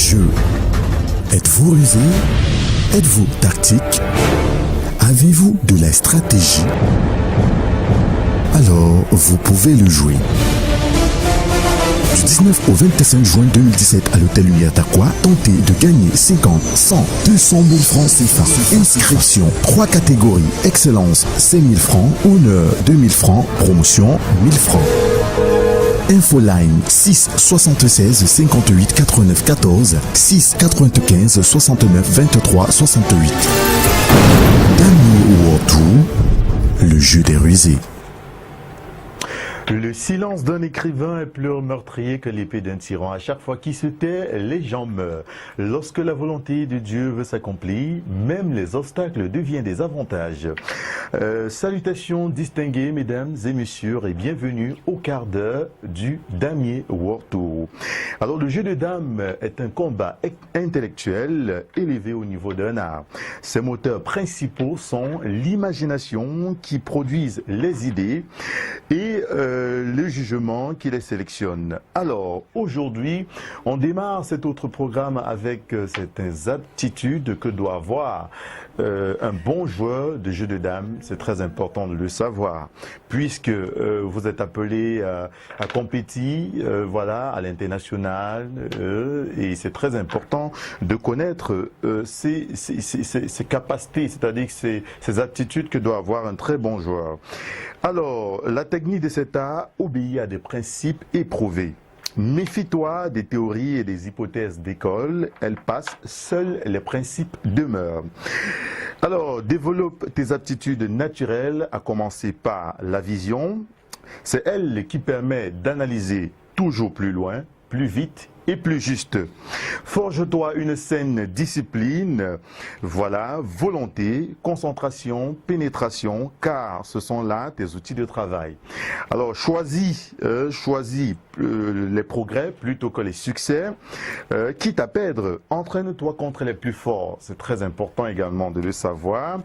jeu. Êtes-vous rusé? Êtes-vous tactique? Avez-vous de la stratégie? Alors, vous pouvez le jouer. Du 19 au 25 juin 2017 à l'hôtel Lumière Takwa, tentez de gagner 50, 100, 200 000 francs CFA. Inscription, 3 catégories, excellence 5 000 francs, honneur 2 000 francs, promotion 1 000 francs. Infoline 6 76 58 89 14 6 95 69 23 68. Daniel World, le jeu des rusés. Le silence d'un écrivain est plus meurtrier que l'épée d'un tyran. À chaque fois qu'il se tait, les gens meurent. Lorsque la volonté de Dieu veut s'accomplir, même les obstacles deviennent des avantages. Salutations distinguées, mesdames et messieurs, et bienvenue au quart d'heure du Damier World Tour. Alors, le jeu de dames est un combat intellectuel élevé au niveau d'un art. Ses moteurs principaux sont l'imagination qui produise les idées et le jugement qui les sélectionne. Alors, aujourd'hui, on démarre cet autre programme avec certaines aptitudes que doit avoir un bon joueur de jeu de dames. C'est très important de le savoir, puisque vous êtes appelé à compétir voilà, à l'international, et c'est très important de connaître ces capacités, c'est-à-dire ces aptitudes que doit avoir un très bon joueur. Alors, la technique de cet art obéit à des principes éprouvés. Méfie-toi des théories et des hypothèses d'école, elles passent, seuls les principes demeurent. Alors, développe tes aptitudes naturelles, à commencer par la vision. C'est elle qui permet d'analyser toujours plus loin, plus vite et plus juste. Forge-toi une saine discipline, voilà, volonté, concentration, pénétration, car ce sont là tes outils de travail. Alors choisis les progrès plutôt que les succès, quitte à perdre, entraîne-toi contre les plus forts, c'est très important également de le savoir.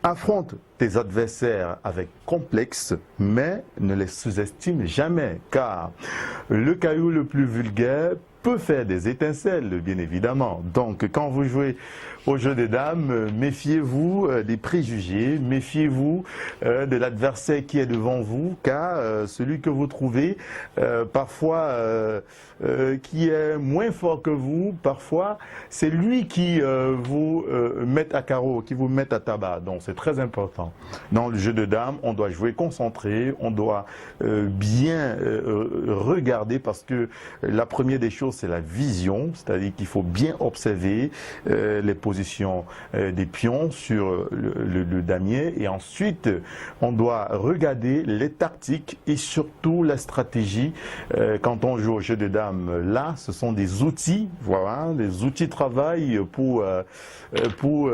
Affronte tes adversaires avec complexe, mais ne les sous-estime jamais, car le caillou le plus vulgaire peut faire des étincelles, bien évidemment. Donc, quand vous jouez au jeu des dames, méfiez-vous des préjugés, méfiez-vous de l'adversaire qui est devant vous, car celui que vous trouvez, parfois, qui est moins fort que vous, parfois, c'est lui qui vous met à carreau, qui vous met à tabac. Donc, c'est très important. Dans le jeu de dames, on doit jouer concentré, on doit bien regarder, parce que la première des choses, c'est la vision, c'est-à-dire qu'il faut bien observer les positions des pions sur le damier, et ensuite on doit regarder les tactiques et surtout la stratégie quand on joue au jeu de dames. Là, ce sont des outils, voilà, des outils de travail pour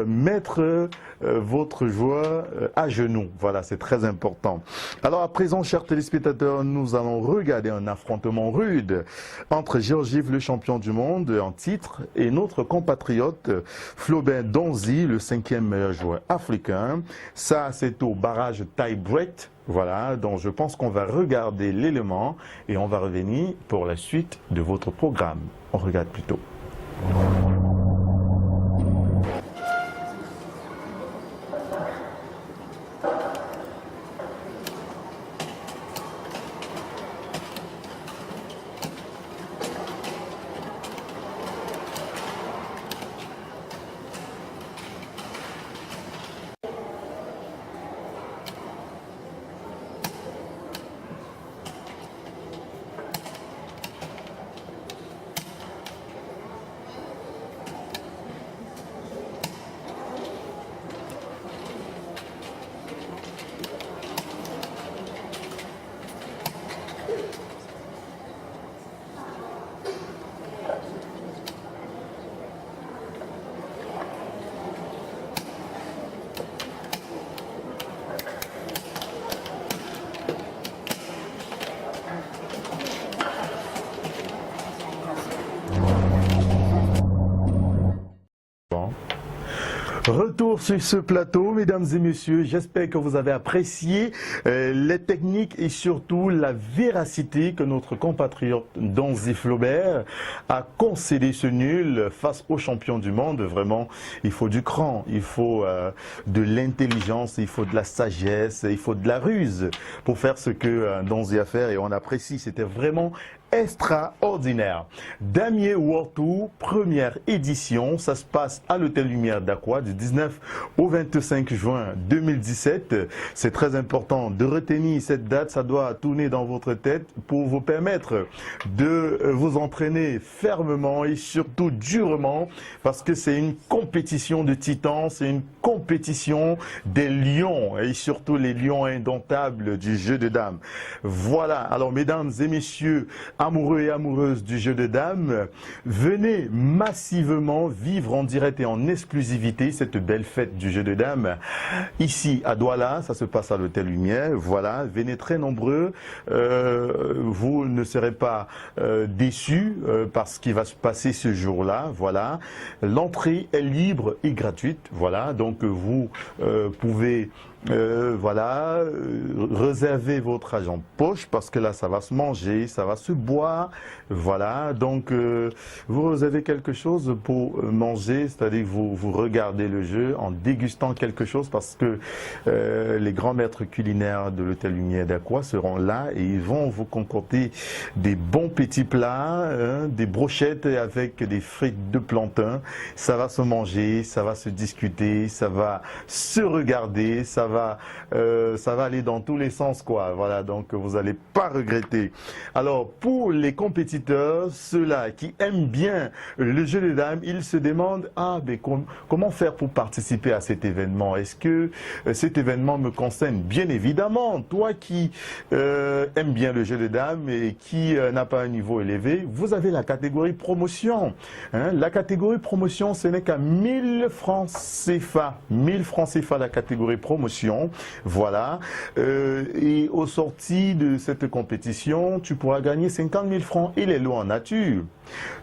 mettre votre joueur à genoux. Voilà, c'est très important. Alors à présent, chers téléspectateurs, nous allons regarder un affrontement rude entre Georgiev, le champion du monde en titre, et notre compatriote Flaubert Donzi, le 5e meilleur joueur africain. Ça, c'est au barrage tie-break. Voilà, donc je pense qu'on va regarder l'élément et on va revenir pour la suite de votre programme. On regarde plutôt. Retour sur ce plateau, mesdames et messieurs, j'espère que vous avez apprécié les techniques et surtout la véracité que notre compatriote Donzy Flaubert a concédé ce nul face aux champions du monde. Vraiment, il faut du cran, il faut de l'intelligence, il faut de la sagesse, il faut de la ruse pour faire ce que Donzy a fait et on apprécie. C'était vraiment extraordinaire. Damier World Tour, première édition, ça se passe à l'Hôtel Lumière d'Aqua du 19 au 25 juin 2017. C'est très important de retenir cette date, ça doit tourner dans votre tête pour vous permettre de vous entraîner fermement et surtout durement parce que c'est une compétition de titans, c'est une compétition des lions et surtout les lions indomptables du jeu de dames. Voilà, alors mesdames et messieurs, amoureux et amoureuses du jeu de dames, venez massivement vivre en direct et en exclusivité cette belle fête du jeu de dames. Ici à Douala, ça se passe à l'Hôtel Lumière, voilà, venez très nombreux, vous ne serez pas déçus par ce qui va se passer ce jour-là, voilà. L'entrée est libre et gratuite, voilà, donc vous pouvez réservez votre argent poche parce que là ça va se manger, ça va se boire, voilà, donc vous réservez quelque chose pour manger, c'est-à-dire que vous regardez le jeu en dégustant quelque chose parce que les grands maîtres culinaires de l'Hôtel Lumière d'Aqua seront là et ils vont vous concocter des bons petits plats, des brochettes avec des frites de plantain, ça va se manger, ça va se discuter, ça va se regarder, ça va aller dans tous les sens, quoi. Voilà, donc vous n'allez pas regretter. Alors, pour les compétiteurs, ceux-là qui aiment bien le jeu de dames, ils se demandent comment faire pour participer à cet événement? Est-ce que cet événement me concerne? Bien évidemment, toi qui aimes bien le jeu de dames et qui n'a pas un niveau élevé, vous avez la catégorie promotion. La catégorie promotion, ce n'est qu'à 1000 francs CFA. 1000 francs CFA la catégorie promotion. Voilà. Et au sorti de cette compétition, tu pourras gagner 50 000 francs et les lots en nature.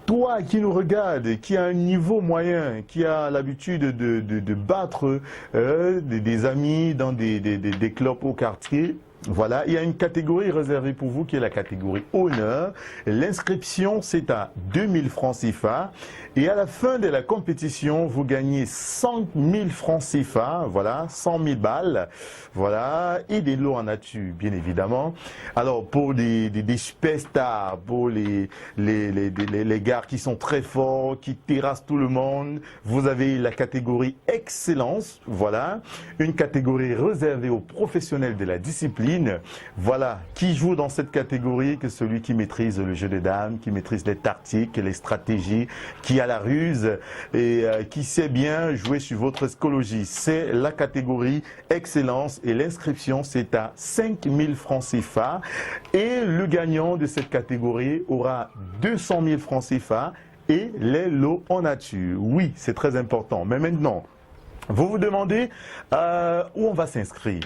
Toi qui nous regardes, qui a un niveau moyen, qui a l'habitude de battre des amis dans des clubs au quartier, voilà, il y a une catégorie réservée pour vous qui est la catégorie honneur. L'inscription, c'est à 2000 francs CFA. Et à la fin de la compétition, vous gagnez 100 000 francs CFA, voilà, 100 000 balles, voilà, et des lots en nature, bien évidemment. Alors, pour des superstars, pour les gars qui sont très forts, qui terrassent tout le monde, vous avez la catégorie excellence, voilà, une catégorie réservée aux professionnels de la discipline. Voilà, qui joue dans cette catégorie que celui qui maîtrise le jeu de dames, qui maîtrise les tactiques, les stratégies, qui a la ruse et qui sait bien jouer sur votre psychologie. C'est la catégorie excellence et l'inscription c'est à 5000 francs CFA et le gagnant de cette catégorie aura 200 000 francs CFA et les lots en nature. Oui, c'est très important. Mais maintenant, vous vous demandez où on va s'inscrire.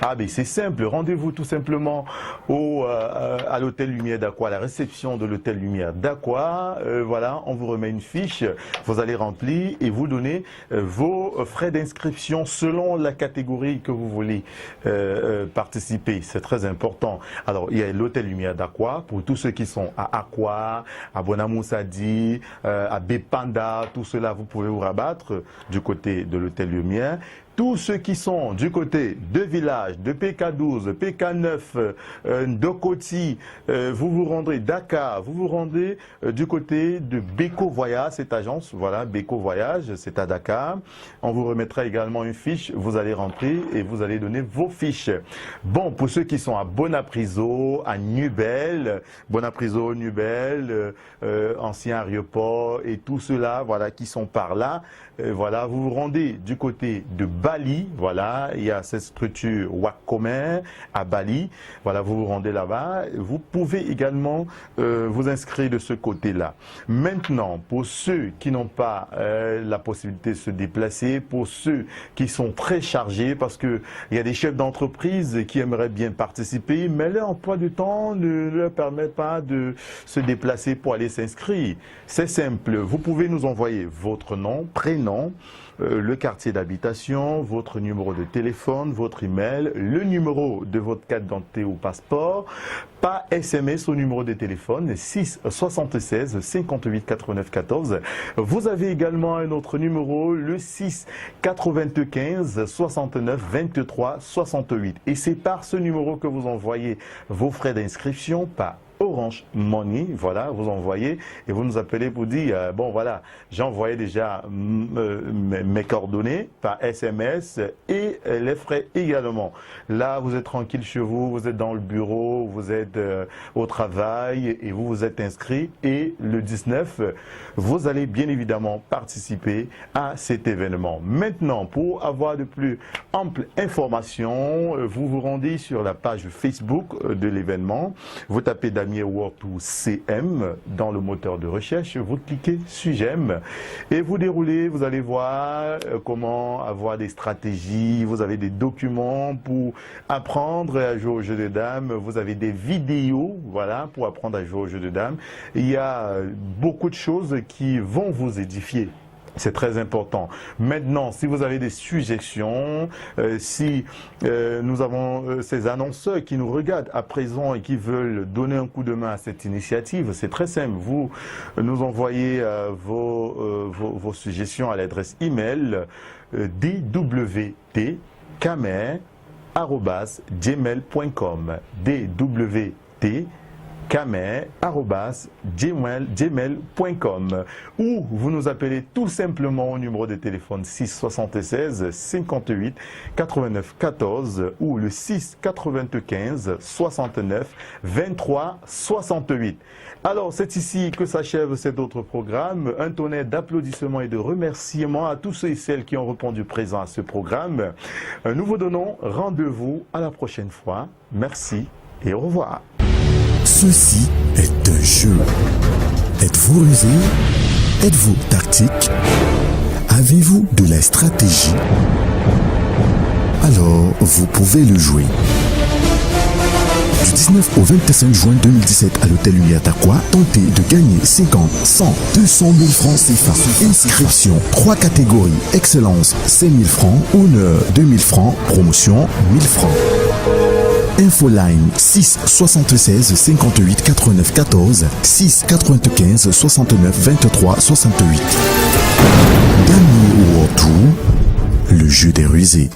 Ah ben c'est simple, rendez-vous tout simplement à l'Hôtel Lumière d'Aqua, à la réception de l'Hôtel Lumière d'Aqua. Voilà, on vous remet une fiche, vous allez remplir et vous donner vos frais d'inscription selon la catégorie que vous voulez participer. C'est très important. Alors il y a l'Hôtel Lumière d'Aqua pour tous ceux qui sont à Aqua, à Bonamoussadi, à Bepanda, tout cela vous pouvez vous rabattre du côté de l'Hôtel Lumière. Tous ceux qui sont du côté de Village, de PK12, PK9, d'Okoti, vous vous rendrez Dakar, vous vous rendez du côté de Beko Voyage, cette agence, voilà, Beko Voyage, c'est à Dakar. On vous remettra également une fiche, vous allez rentrer et vous allez donner vos fiches. Bon, pour ceux qui sont à Bonapriso, à Nubel, Bonapriso, Nubel, ancien aéroport et tout cela, voilà, qui sont par là, voilà, vous vous rendez du côté de Bali, voilà, il y a cette structure Wakomer à Bali, voilà, vous vous rendez là-bas, vous pouvez également vous inscrire de ce côté-là. Maintenant, pour ceux qui n'ont pas la possibilité de se déplacer, pour ceux qui sont très chargés, parce que il y a des chefs d'entreprise qui aimeraient bien participer, mais leur emploi du temps ne leur permet pas de se déplacer pour aller s'inscrire. C'est simple, vous pouvez nous envoyer votre nom, prénom, le quartier d'habitation, votre numéro de téléphone, votre email, le numéro de votre carte d'identité ou passeport, par SMS au numéro de téléphone 6 76 58 89 14. Vous avez également un autre numéro, le 6 95 69 23 68. Et c'est par ce numéro que vous envoyez vos frais d'inscription par Orange Money, voilà, vous envoyez et vous nous appelez pour dire, bon voilà, j'ai envoyé déjà mes coordonnées par SMS et les frais également. Là, vous êtes tranquille chez vous, vous êtes dans le bureau, vous êtes au travail et vous vous êtes inscrit et le 19, vous allez bien évidemment participer à cet événement. Maintenant, pour avoir de plus amples informations, vous vous rendez sur la page Facebook de l'événement, vous tapez Damien World Tour CM dans le moteur de recherche, vous cliquez sur j'aime et vous déroulez, vous allez voir comment avoir des stratégies, vous avez des documents pour apprendre à jouer au jeu de dames, vous avez des vidéos, voilà, pour apprendre à jouer au jeu de dames. Il y a beaucoup de choses qui vont vous édifier. C'est très important. Maintenant, si vous avez des suggestions, si nous avons ces annonceurs qui nous regardent à présent et qui veulent donner un coup de main à cette initiative, c'est très simple. Vous nous envoyez vos suggestions à l'adresse email dwtcamer@gmail.com dwtcamer@gmail.com ou vous nous appelez tout simplement au numéro de téléphone 6 76 58 89 14 ou le 6 95 69 23 68. Alors, c'est ici que s'achève cet autre programme. Un tonnerre d'applaudissements et de remerciements à tous ceux et celles qui ont répondu présent à ce programme. Nous vous donnons rendez-vous à la prochaine fois. Merci et au revoir. Ceci est un jeu. Êtes-vous rusé? Êtes-vous tactique? Avez-vous de la stratégie? Alors, vous pouvez le jouer. Du 19 au 25 juin 2017 à l'hôtel Uniatakwa, tentez de gagner 50, 100, 200 000 francs CFA. Inscription, 3 catégories. Excellence, 5 000 francs. Honneur, 2 000 francs. Promotion, 1 000 francs. Infoline 6 76 58 89 14 6 95 69 23 68. Gagnez au retour le jeu des rusés.